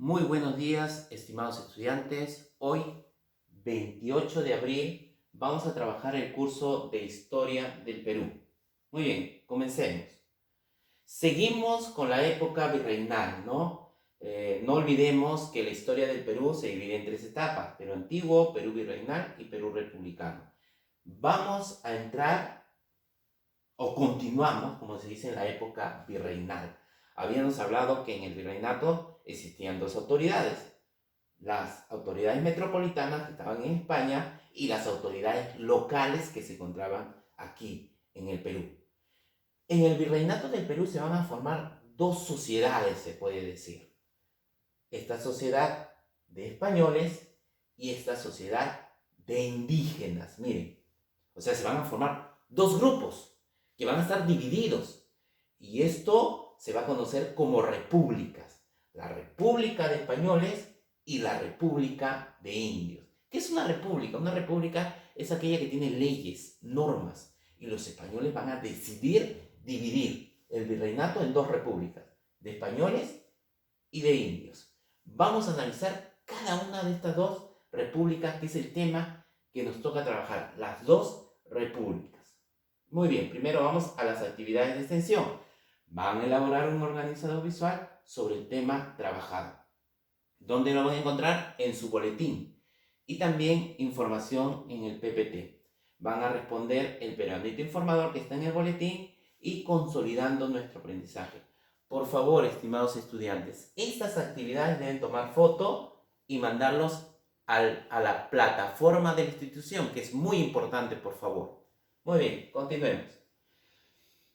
Muy buenos días, estimados estudiantes. Hoy, 28 de abril, vamos a trabajar el curso de Historia del Perú. Muy bien, comencemos. Seguimos con la época virreinal, ¿no? No olvidemos que la historia del Perú se divide en tres etapas: Perú antiguo, Perú virreinal y Perú republicano. Vamos a entrar, o continuamos, como se dice, en la época virreinal. Habíamos hablado que en el virreinato existían dos autoridades: las autoridades metropolitanas que estaban en España y las autoridades locales que se encontraban aquí en el Perú. En el virreinato del Perú se van a formar dos sociedades, se puede decir. Esta sociedad de españoles y esta sociedad de indígenas. Miren, o sea, se van a formar dos grupos que van a estar divididos. Y esto se va a conocer como repúblicas: la República de Españoles y la República de Indios. ¿Qué es una república? Una república es aquella que tiene leyes, normas, y los españoles van a decidir dividir el virreinato en dos repúblicas: de españoles y de indios. Vamos a analizar cada una de estas dos repúblicas, que es el tema que nos toca trabajar, las dos repúblicas. Muy bien, primero vamos a las actividades de extensión. Van a elaborar un organizador visual sobre el tema trabajado. ¿Dónde lo van a encontrar? En su boletín. Y también información en el PPT. Van a responder el periodista informador que está en el boletín y consolidando nuestro aprendizaje. Por favor, estimados estudiantes, estas actividades deben tomar foto y mandarlos a la plataforma de la institución, que es muy importante, por favor. Muy bien, continuemos.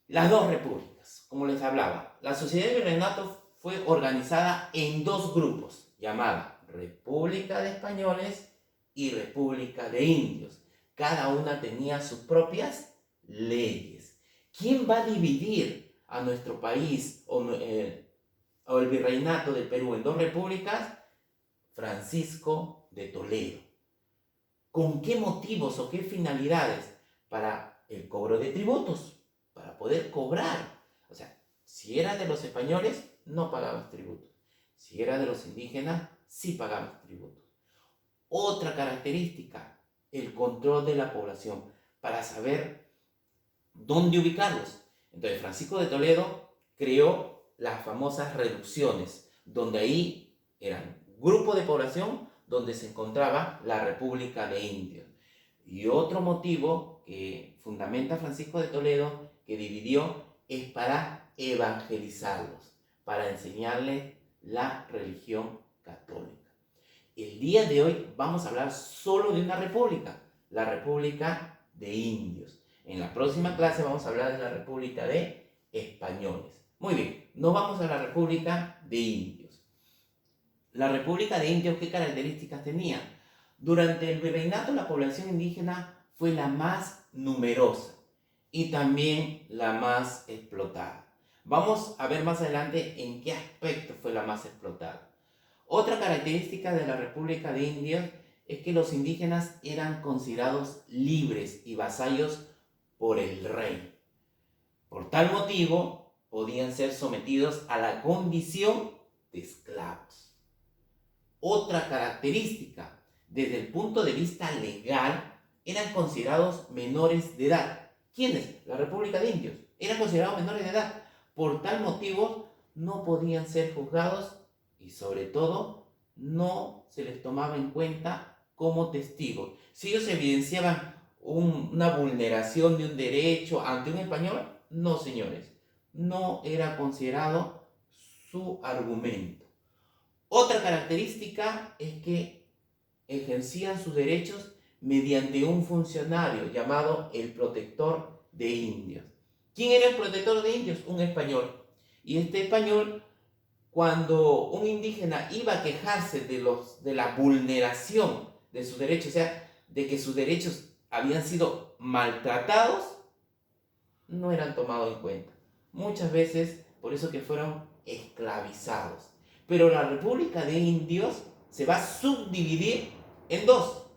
Las dos repúblicas, como les hablaba, la sociedad del virreinato fue organizada en dos grupos, llamada República de Españoles y República de Indios. Cada una tenía sus propias leyes. ¿Quién va a dividir a nuestro país o el virreinato del Perú en dos repúblicas? Francisco de Toledo. ¿Con qué motivos o qué finalidades? Para el cobro de tributos, para poder cobrar. O sea, si era de los españoles, no pagabas tributos. Si era de los indígenas, sí pagabas tributos. Otra característica: el control de la población, para saber dónde ubicarlos. Entonces, Francisco de Toledo creó las famosas reducciones, donde ahí eran grupo de población donde se encontraba la República de Indios. Y otro motivo que fundamenta Francisco de Toledo, que dividió, es para evangelizarlos, para enseñarles la religión católica. El día de hoy vamos a hablar solo de una república, la República de Indios. En la próxima clase vamos a hablar de la República de Españoles. Muy bien, nos vamos a la República de Indios. La República de Indios, ¿qué características tenía? Durante el virreinato la población indígena fue la más numerosa y también la más explotada. Vamos a ver más adelante en qué aspecto fue la más explotada. Otra característica de la República de Indios es que los indígenas eran considerados libres y vasallos por el rey. Por tal motivo, podían ser sometidos a la condición de esclavos. Otra característica: desde el punto de vista legal, eran considerados menores de edad. ¿Quiénes? La República de Indios. Eran considerados menores de edad. Por tal motivo, no podían ser juzgados y, sobre todo, no se les tomaba en cuenta como testigos. Si ellos evidenciaban una vulneración de un derecho ante un español, no, señores, no era considerado su argumento. Otra característica es que ejercían sus derechos mediante un funcionario llamado el protector de indios. ¿Quién era el protector de indios? Un español. Y este español, cuando un indígena iba a quejarse de la vulneración de sus derechos, o sea, de que sus derechos habían sido maltratados, no eran tomados en cuenta. Muchas veces, por eso que fueron esclavizados. Pero la República de Indios se va a subdividir en dos: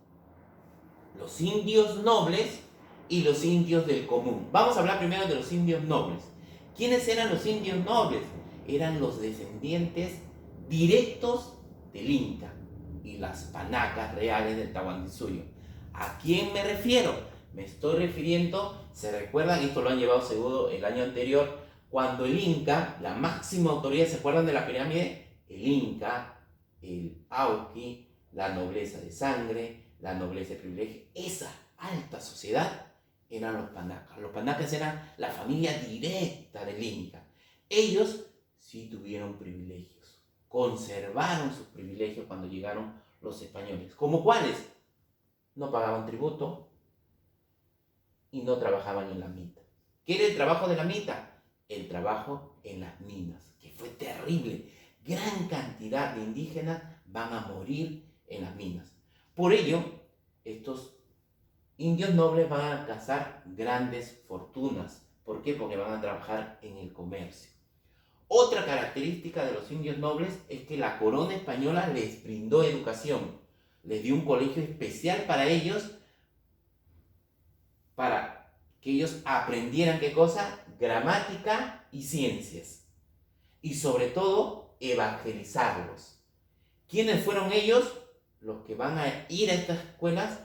los indios nobles y los indios del común. Vamos a hablar primero de los indios nobles. ¿Quiénes eran los indios nobles? Eran los descendientes directos del Inca y las panacas reales del Tahuantinsuyo. ¿A quién me refiero? Me estoy refiriendo, se recuerdan, esto lo han llevado seguro el año anterior, cuando el Inca, la máxima autoridad, ¿se acuerdan de la pirámide? El Inca, el Auqui, la nobleza de sangre, la nobleza de privilegio, esa alta sociedad eran los panacas. Los panacas eran la familia directa del Inca. Ellos sí tuvieron privilegios, conservaron sus privilegios cuando llegaron los españoles. ¿Cómo cuáles? No pagaban tributo y no trabajaban en la mina. ¿Qué era el trabajo de la mina? El trabajo en las minas, que fue terrible. Gran cantidad de indígenas van a morir en las minas. Por ello, estos indios nobles van a alcanzar grandes fortunas. ¿Por qué? Porque van a trabajar en el comercio. Otra característica de los indios nobles es que la corona española les brindó educación. Les dio un colegio especial para ellos, para que ellos aprendieran ¿qué cosa? Gramática y ciencias. Y sobre todo, evangelizarlos. ¿Quiénes fueron ellos? Los que van a ir a estas escuelas,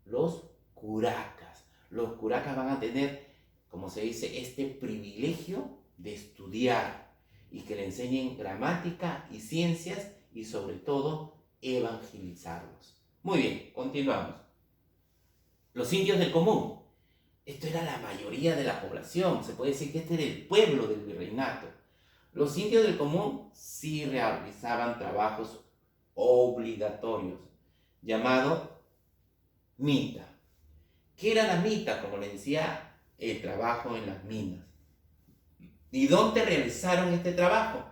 los curacas. Los curacas van a tener, como se dice, este privilegio de estudiar y que le enseñen gramática y ciencias y sobre todo evangelizarlos. Muy bien, continuamos. Los indios del común. Esto era la mayoría de la población. Se puede decir que este era el pueblo del virreinato. Los indios del común sí realizaban trabajos obligatorios, llamado mita. ¿Qué era la mita? Como le decía, el trabajo en las minas. ¿Y dónde realizaron este trabajo?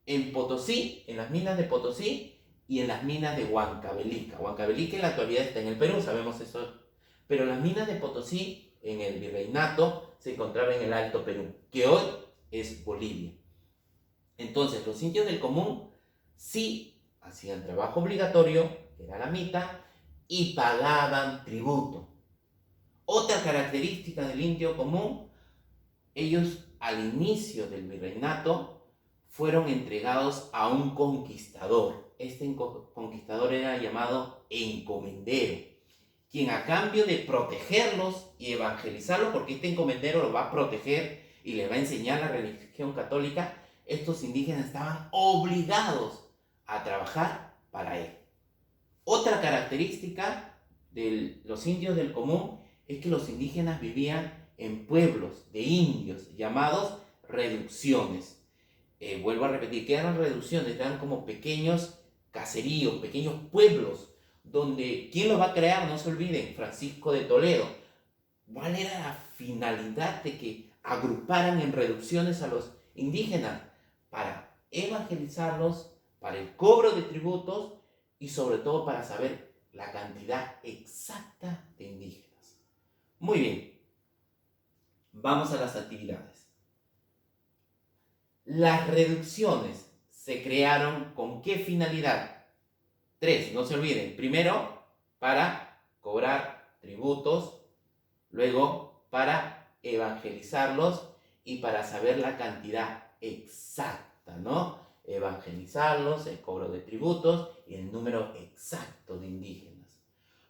En Potosí, en las minas de Potosí y en las minas de Huancavelica. Huancavelica en la actualidad está en el Perú, sabemos eso. Pero las minas de Potosí, en el virreinato, se encontraban en el Alto Perú, que hoy es Bolivia. Entonces, los indios del común sí hacían trabajo obligatorio, que era la mita, y pagaban tributo. Otra característica del indio común, ellos al inicio del virreinato fueron entregados a un conquistador. Este conquistador era llamado encomendero, quien a cambio de protegerlos y evangelizarlos, porque este encomendero los va a proteger y les va a enseñar la religión católica, estos indígenas estaban obligados a trabajar para él. Otra característica de los indios del común es que los indígenas vivían en pueblos de indios llamados reducciones. Vuelvo a repetir, ¿qué eran reducciones? Eran como pequeños caseríos, pequeños pueblos, donde, ¿quién los va a crear? No se olviden, Francisco de Toledo. ¿Cuál era la finalidad de que agruparan en reducciones a los indígenas? Para evangelizarlos, para el cobro de tributos y sobre todo para saber la cantidad exacta de indígenas. Muy bien, vamos a las actividades. Las reducciones se crearon ¿con qué finalidad? 3, no se olviden. Primero, para cobrar tributos, luego para evangelizarlos y para saber la cantidad exacta, ¿no? Evangelizarlos, el cobro de tributos y el número exacto de indígenas.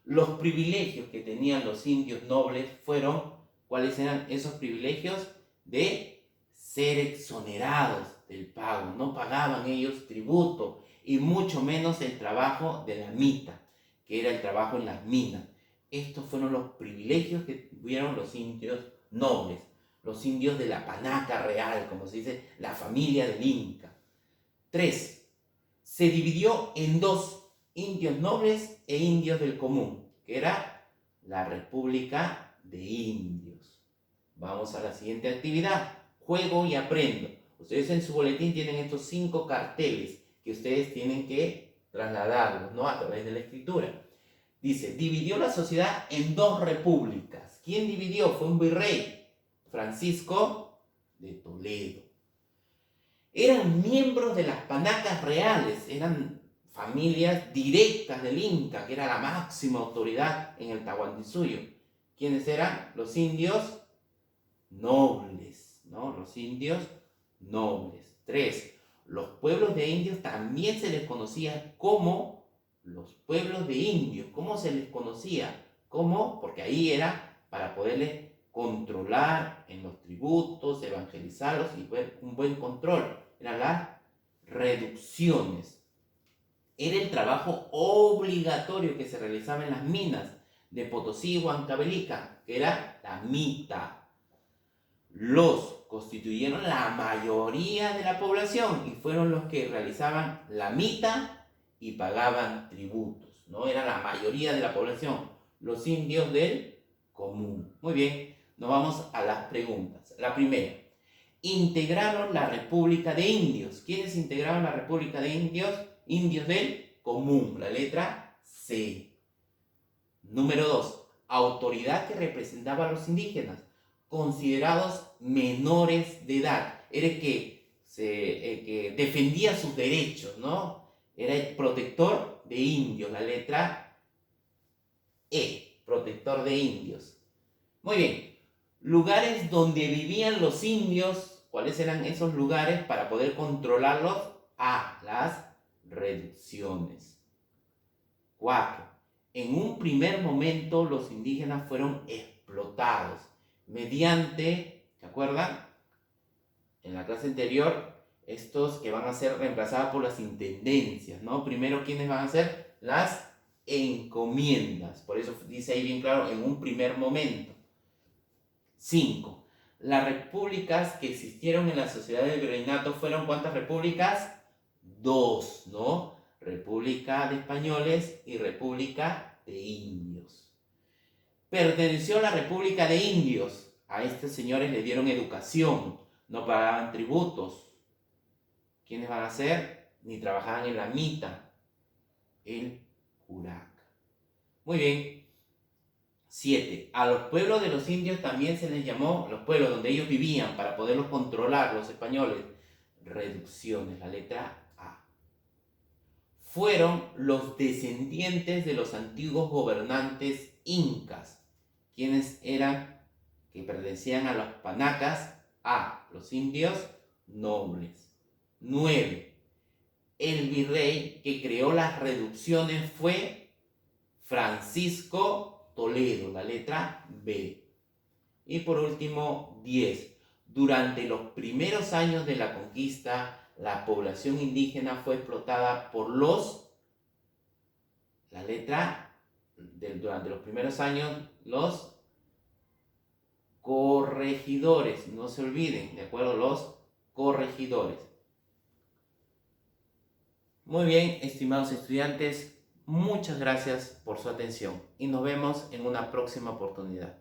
Los privilegios que tenían los indios nobles fueron, ¿cuáles eran esos privilegios? De ser exonerados del pago, no pagaban ellos tributo y mucho menos el trabajo de la mita, que era el trabajo en las minas. Estos fueron los privilegios que tuvieron los indios nobles, los indios de la panaca real, como se dice, la familia del Inca. 3. Se dividió en dos, indios nobles e indios del común, que era la República de Indios. Vamos a la siguiente actividad, juego y aprendo. Ustedes en su boletín tienen estos 5 carteles que ustedes tienen que trasladarlos, ¿no? A través de la escritura. Dice, dividió la sociedad en 2 repúblicas. ¿Quién dividió? Fue un virrey, Francisco de Toledo. Eran miembros de las panacas reales, eran familias directas del Inca, que era la máxima autoridad en el Tahuantinsuyo. ¿Quiénes eran? Los indios nobles, ¿no? Los indios nobles. 3. los pueblos de indios también se les conocía como los pueblos de indios. ¿Cómo se les conocía? ¿Cómo? Porque ahí era para poderles controlar en los tributos, evangelizarlos y ver un buen control. Eran las reducciones. Era el trabajo obligatorio que se realizaba en las minas de Potosí, Huancavelica, que era la mita. Los constituyeron la mayoría de la población y fueron los que realizaban la mita y pagaban tributos, ¿no? Era la mayoría de la población, los indios del común. Muy bien, nos vamos a las preguntas. La primera, integraron la República de Indios. ¿Quiénes integraron la República de Indios? Indios del común, la letra C. Número 2, autoridad que representaba a los indígenas, considerados menores de edad. Era el que defendía sus derechos, ¿no? Era el protector de indios, la letra E, protector de indios. Muy bien, lugares donde vivían los indios, ¿cuáles eran esos lugares para poder controlarlos? A, las reducciones. 4. En un primer momento los indígenas fueron explotados mediante, ¿se acuerdan? En la clase anterior, estos que van a ser reemplazados por las intendencias, ¿no? Primero, ¿quiénes van a ser? Las encomiendas. Por eso dice ahí bien claro, en un primer momento. 5. Las repúblicas que existieron en la sociedad del virreinato fueron, ¿cuántas repúblicas? 2, ¿no? República de Españoles y República de Indios. Perteneció a la República de Indios. A estos señores les dieron educación, no pagaban tributos. ¿Quiénes van a ser? Ni trabajaban en la mita. El curaca. Muy bien. 7. A los pueblos de los indios también se les llamó, los pueblos donde ellos vivían, para poderlos controlar los españoles, reducciones, la letra A. Fueron los descendientes de los antiguos gobernantes incas, quienes eran, que pertenecían a los panacas, A, los indios nobles. 9. El virrey que creó las reducciones fue Francisco Toledo, la letra B. Y por último, 10. Durante los primeros años de la conquista, la población indígena fue explotada por la letra, durante los primeros años, los corregidores, no se olviden, ¿de acuerdo? Los corregidores. Muy bien, estimados estudiantes, muchas gracias por su atención y nos vemos en una próxima oportunidad.